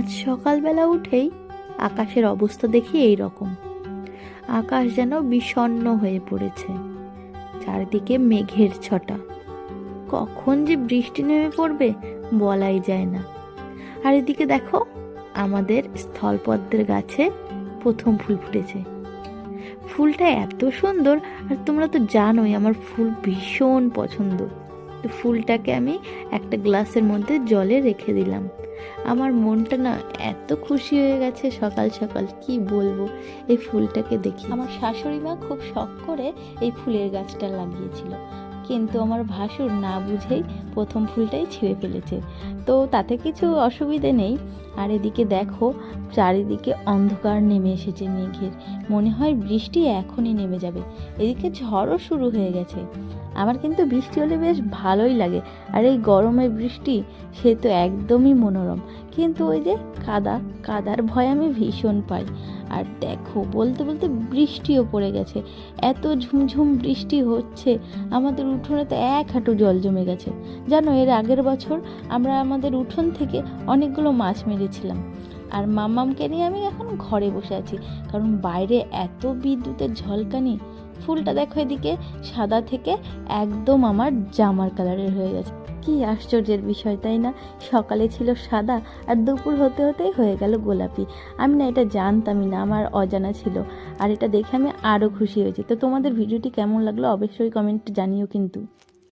আজ সকালবেলা উঠেই আকাশের অবস্থা দেখি এই রকম। আকাশ যেন বিষণ্ণ হয়ে পড়েছে, চারিদিকে মেঘের ছটা। কখন যে বৃষ্টি নেমে পড়বে বলাই যায় না। আর এদিকে দেখো, আমাদের স্থলপদ্মের গাছে প্রথম ফুল ফুটেছে। ফুলটা এত সুন্দর, আর তোমরা তো জানোই আমার ফুল ভীষণ পছন্দ। তো ফুলটাকে আমি একটা গ্লাসের মধ্যে জলে রেখে দিলাম। আমার মনটা না এত খুশি হয়ে গেছে সকাল সকাল, কি বলবো। এই ফুলটাকে দেখি, আমার শাশুড়ি মা খুব শখ করে এই ফুলের গাছটা লাগিয়েছিল, কিন্তু আমার ভাসুর না বুঝেই প্রথম ফুলটাই ছিঁড়ে ফেলেছে। তো তাতে কিছু অসুবিধে নেই। আর এদিকে দেখো, চারিদিকে অন্ধকার নেমে এসেছে মেঘের, মনে হয় বৃষ্টি এখনই নেমে যাবে। এদিকে ঝড়ও শুরু হয়ে গেছে। আমার কিন্তু বৃষ্টি হলে বেশ ভালোই লাগে, আর এই গরমে বৃষ্টি সে তো একদমই মনোরম। কিন্তু ওই যে কাদার ভয় আমি ভীষণ পাই। আর দেখো, বলতে বলতে বৃষ্টিও পড়ে গেছে, এত ঝুমঝুম বৃষ্টি হচ্ছে, আমাদের উঠোনে তো 1 হাঁটু জল জমে গেছে। জানো, এর আগের বছর আমরা আমাদের উঠোন থেকে অনেকগুলো মাছ মেরেছিলাম। আর মাম্মামকে নিয়ে আমি এখন ঘরে বসে আছি, কারণ বাইরে এত বিদ্যুতের ঝলকানি। ফুলটা দেখো, এদিকে সাদা থেকে একদম আমার জামার কালারের হয়ে গেছে। কি আশ্চর্যের বিষয়, তাই না? সকালে ছিল সাদা, আর দুপুর হতে হতেই হয়ে গেল গোলাপি। আমি না এটা জানতামই না, আমার অজানা ছিল। আর এটা দেখে আমি আরও খুশি হয়েছি। তো তোমাদের ভিডিওটি কেমন লাগলো অবশ্যই কমেন্ট জানিও কিন্তু।